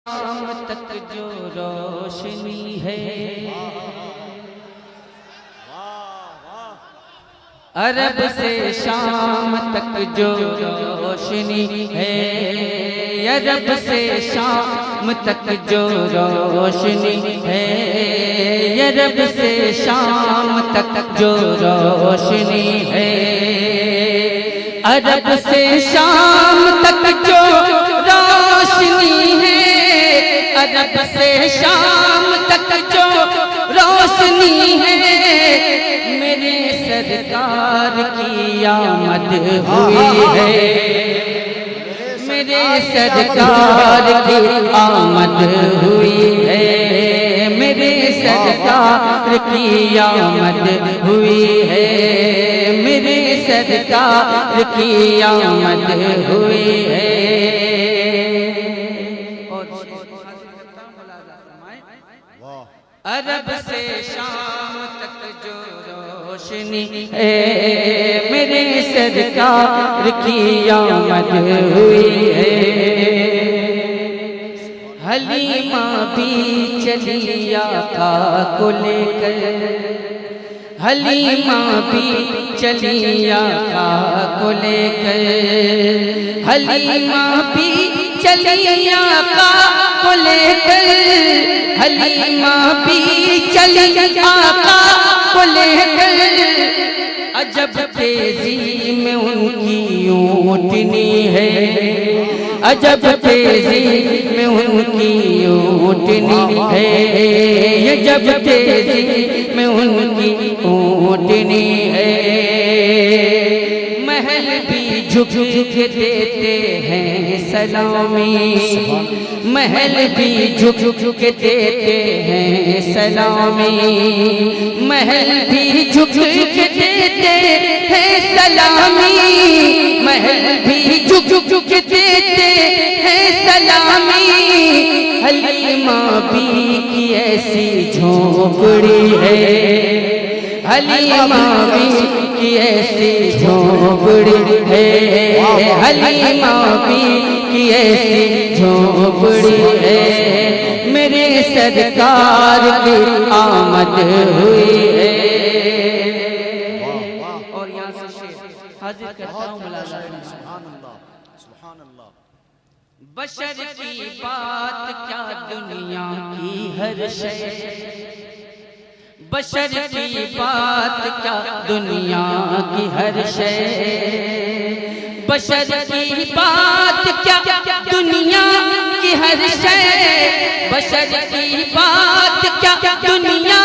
شام تک جو روشنی ہے، عرب سے شام تک جو روشنی ہے، عرب سے شام تک جو روشنی ہے، عرب سے شام تک جو روشنی ہے، عرب سے شام تک جو روشنی ہے، عرب سے شام تک جو روشنی ہے، میرے سرکار کی آمد ہوئی ہے، میرے سرکار کی آمد ہوئی ہے، میرے سرکار کی آمد ہوئی ہے، میرے سرکار کی آمد ہوئی ہے۔ عرب سے شام تک جو روشنی ہے، میرے سرکار کی آمد ہوئی ہے۔ حلیمہ بھی چلی آقا کو لے کر، حلیمہ بھی چلی آقا کو لے کر، حلیمہ بھی چلی آقا کو لے کر، حلیمہ بھی چلی آقا کو لے کر، عجب تیزی میں ان کی اونٹنی ہے، عجب تیزی میں ان کی اونٹنی ہے، عجب تیزی میں ان کی اونٹنی ہے، محل بھی جھک کے دیتے ہیں سلامی، محل بھی جھک کے دیتے ہیں سلامی، محل بھی جھک کے دیتے ہیں سلامی، محل بھی جھک کے دیتے ہیں سلامی، حلیمہ بھی کی ایسی جھونپڑی ہے، حلیمہ بھی کی ایسی جھونپڑی ہے، حلیمہ بھی کی ایسی جھونپڑی ہے، میرے سرکار کی آمد ہوئی ہے۔ اور یہاں سے شعر حاضر کرتا ہوں ملاحظہ کریں۔ سبحان اللہ۔ بشر کی بات کیا دنیا کی ہر شے، بشر کی بات کیا دنیا کی ہر شے، بشر کی بات کیا دنیا کی ہر شے، بشر کی بات کیا دنیا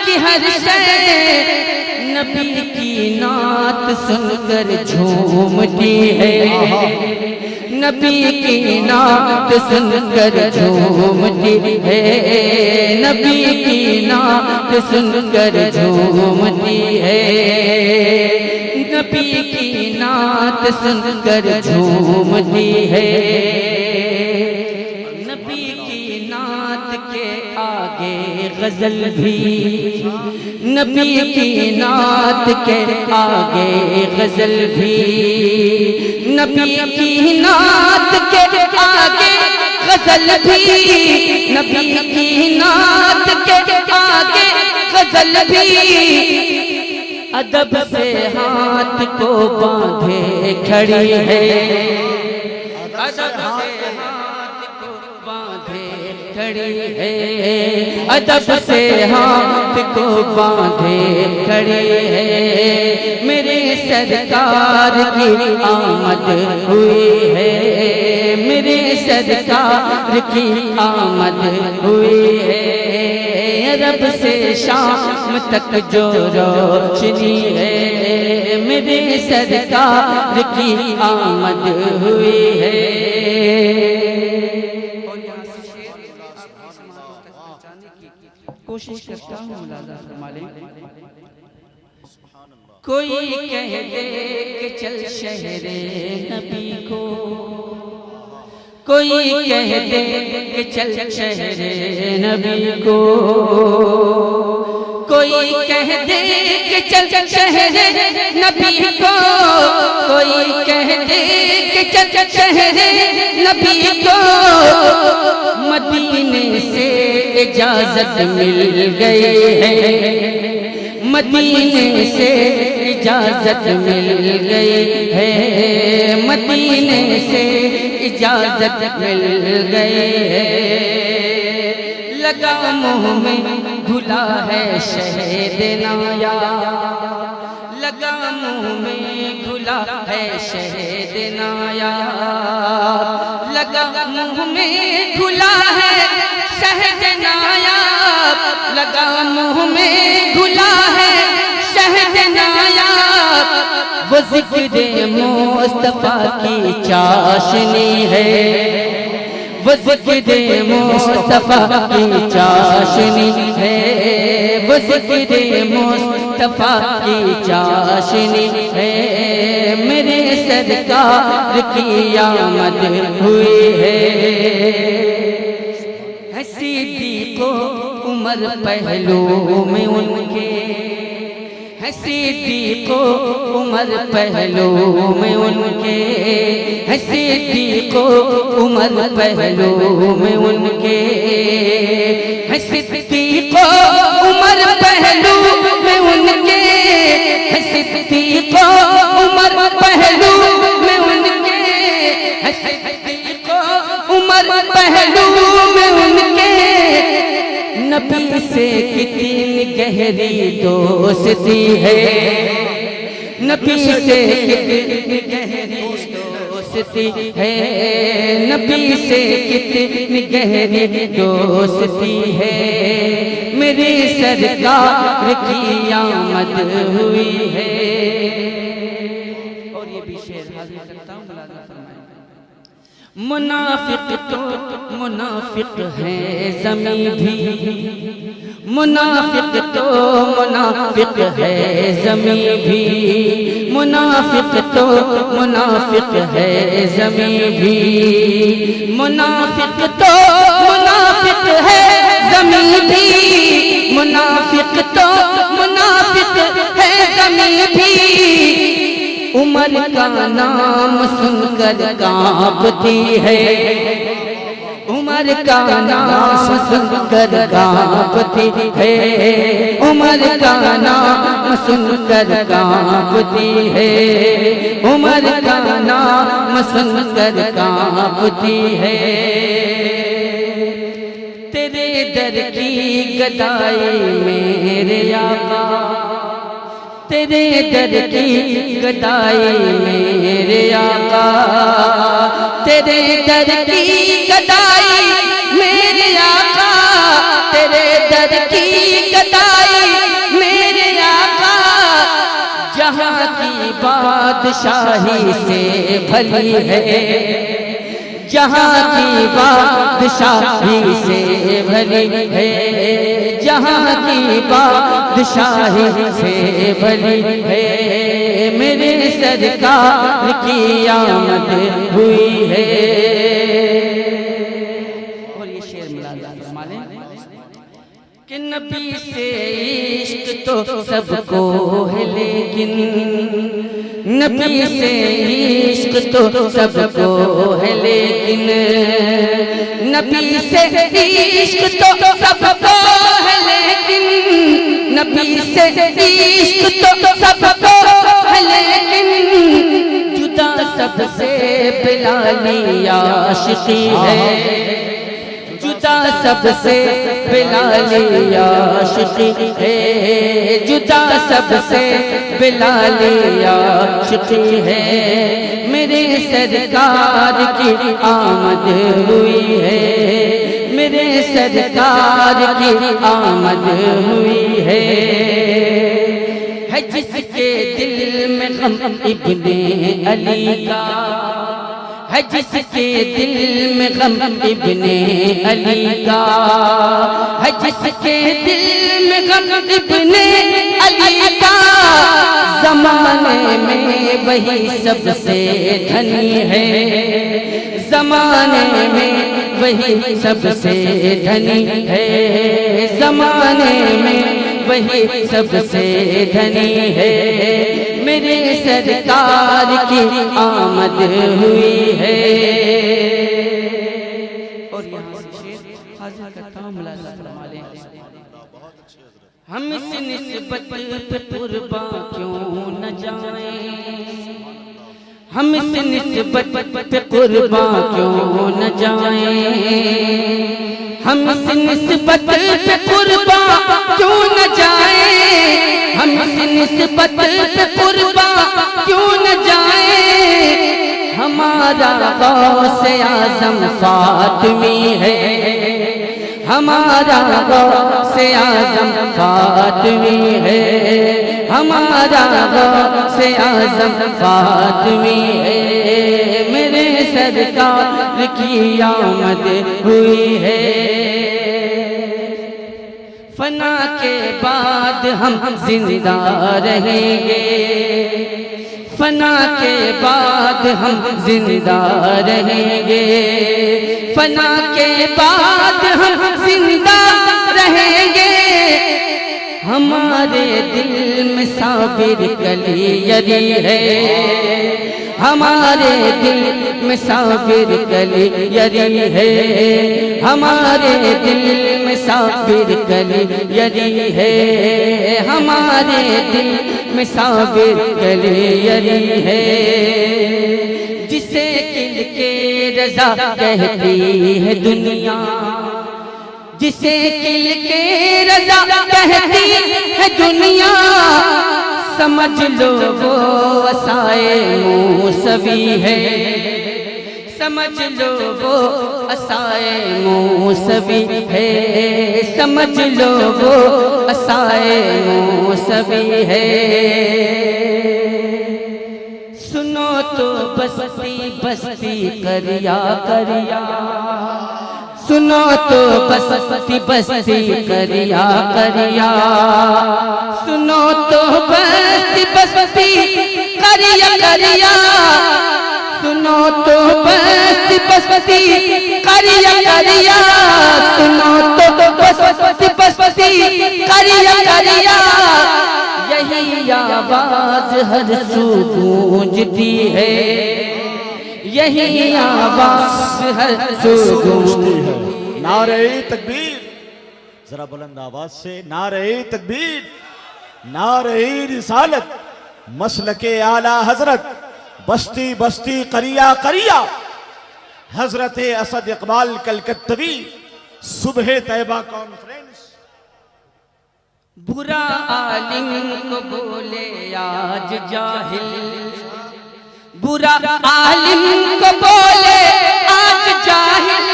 کی ہر شے، نبی کی نعت سن کر جھومتی ہے، نبی کی نعت سن کر جھومتی ہے، نبی کی نعت سن کر جھومتی ہے، نبی کی نعت سن کر جھومتی ہے، نبی کی نعت کے آگے غزل بھی، نبی کی نعت کے آگے غزل بھی، نبی کی نعت کے آگے غزل بھی، نبی کی نعت کے آگے غزل بھی، ادب سے ہاتھ کو باندھے کھڑی ہے، ادب سے ہاتھ کو باندھے کھڑی ہے، ادب سے ہاتھ کو باندھے کھڑی ہے، میرے سرکار کی آمد ہوئی ہے، میرے سرکار کی آمد ہوئی ہے، عرب سے شام تک جو روشنی ہے، میرے سرکار کی آمد ہوئی ہے۔ اور یہاں سے کوشش کرتا ہوں ملاحظہ فرما لیں۔ کوئی کہہ دے کہ چل شہر نبی کو، کوئی کہہ دے کہ چل شہر نبی کو، کوئی کہہ دے کہ چل شہر نبی کو، کوئی کہہ دے کہ چل شہر نبی کو، مدینے سے اجازت مل گئی ہے، مدینے سے اجازت مل گئی ہے، مدینے سے اجازت مل گئی ہے۔ لگا منہ میں گھلا ہے شہد نایا، لگا منہ میں گھلا ہے شہد نایا، لگا منہ میں گھلا ہے شہد نایا، لگا منہ میں گھلا ہے شہد نایا، وہ ذکر مصطفیٰ کی چاشنی ہے، وہ ذکر مصطفیٰ کی چاشنی ہے، وہ ذکر مصطفیٰ کی چاشنی ہے، میرے سرکار کی آمد ہوئی ہے۔ صدیق و عمر پہلو میں ان کے، صدیق و عمر پہلو میں ان کے، صدیق و عمر پہلو میں ان کے، صدیق و عمر پہلو میں ان کے، صدیق و عمر پہلو میں ان کے، صدیق و عمر پہلو میں ان کے، نبی سے کتنی گہری دوستی ہے، نبی سے کتنی گہری دوستی ہے، نبی سے کتنی گہری دوستی ہے، میرے سرکار کی آمد ہوئی ہے۔ اور یہ بھی شعر حاضر کرتا ہوں، ملاحظہ فرمائیں۔ منافق تو منافق ہے زمین بھی، منافق تو منافق ہے زمین بھی، منافق تو منافق ہے زمین بھی، منافق تو منافق ہے زمین بھی، منافق تو منافق ہے زمین بھی، عمر کا نام سن کر کانپتی ہے، عمر کا نام سن کر کانپتی ہے، عمر کا نام سن کر کانپتی ہے، عمر کا نام سن کر کانپتی ہے، تیرے در کی گدائی میرے آقا، تیرے در کی گدائی میرے آقا، تیرے در کی گدائی میرے آقا، تیرے در کی گدائی میرے آقا، جہاں کی بادشاہی سے بھلی ہے، جہاں کی بادشاہی سے بھلی ہے، جہاں کی بادشاہی سے بھلی ہے، میرے سرکار کی آمد ہوئی ہے۔ اور یہ شعر ملاحظہ فرما لیں کہ نبی سے عشق تو سب کو ہے، لیکن نبی سے عشق تو سب کو ہے، لیکن نبی سے عشق تو سب کو ہے، لیکن نبی سے عشق تو سب کو ہے، لیکن جدا سب سے بلالی عاشقی ہے، جدا سب سے بلالی عاشقی ہے، جدا سب سے بلالی عاشقی ہے، میرے سرکار کی آمد ہوئی ہے، میرے سرکار کی آمد ہوئی ہے، جس کے دل میں غم ابن علی کا، ہے جس کے دل میں غم ابن علی کا، ہے جس کے دل میں غم ابن علی کا، زمانے میں وہی سب سے دھنی ہے، زمانے میں وہی سب سے دھنی ہے، زمانے میں وہی سب سے دھنی ہے، میرے سرکار کی آمد ہوئی ہے۔ اور یہاں سے شعر حاضر کرتا ہوں، ملاحظہ فرما لیں۔ ہم اس نسبت پہ قرباں کیوں نہ جائیں، ہم اس نسبت پہ قرباں کیوں نہ جائیں، ہم اس نسبت پہ قرباں کیوں نہ جائیں، ہم اس نسبت پہ قرباں کیوں نہ جائیں، ہمارا غوث اعظم فاطمی ہے، ہمارا غوث اعظم فاطمی ہے، ہمارا غوث اعظم فاطمی ہے، میرے سرکار کی آمد ہوئی ہے۔ فنا کے بعد ہم زندہ رہیں گے، فنا کے بعد ہم زندہ رہیں گے، فنا کے بعد ہم زندہ رہیں گے، ہمارے دل میں صابر کلی یری ہے، ہمارے دل میں صابر کلی یری ہے، ہمارے دل میں صابر کلی یری ہے، ہمارے دل میں صابر کلی یری ہے، جسے کل کے رضا کہتی ہے دنیا، جسے کل کے رضا کہتی ہے دنیا، سمجھ لو وہ عصائے موسوی ہے، سمجھ لو وہ عصائے موسوی ہے، سمجھ لو وہ عصائے موسوی ہے۔ سنو تو بستی بستی کریا کریا، سنو تو بستی بستی کریا کریا، سنو تو بستی بستی کریا کریا، سنو تو بستی بستی کریا کریا، سنو تو بستی بستی کریا کریا، یہی آواز ہر سو گونجتی ہے، یہی آواز ہر سو گونجتی ہے۔ نعرہ تکبیر، ذرا بلند آواز سے نعرہ تکبیر، نعرہ رسالت، مسلک اعلیٰ حضرت، بستی بستی قریہ قریہ، حضرت اسد اقبال کلکتوی، صبح طیبہ کانفرنس۔ برا عالم کو بولے آج جاہل، برا عالم کو بولے آج جاہل،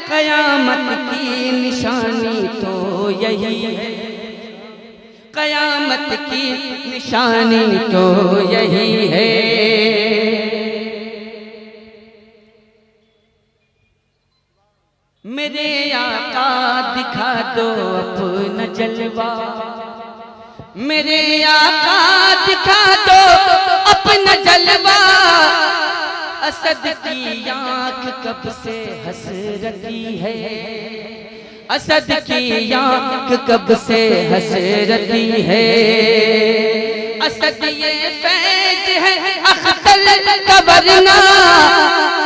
قیامت کی نشانی تو یہی ہے، قیامت کی نشانی تو یہی ہے۔ میرے آقا دکھا دو اپنا جلوہ، میرے آقا دکھا دو اپنا جلوہ، اسد کی آنکھ کب سے حسرتی ہے، اسد کی آنکھ کب سے حسرتی ہے، اسد یہ فیض ہے اختل کا ورنہ،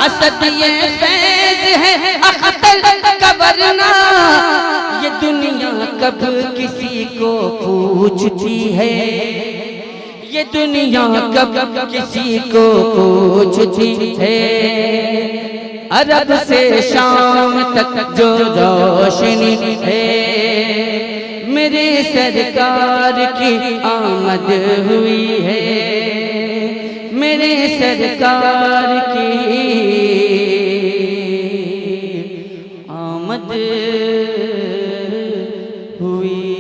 اسد یہ فیض ہے اختل کا ورنہ، یہ دنیا کب کسی کو پوچھتی ہے، یہ دنیا کب کسی کو پوچھتی ہے، عرب سے شام تک جو روشنی ہے، میرے سرکار کی آمد ہوئی ہے، میرے سرکار کی آمد ہوئی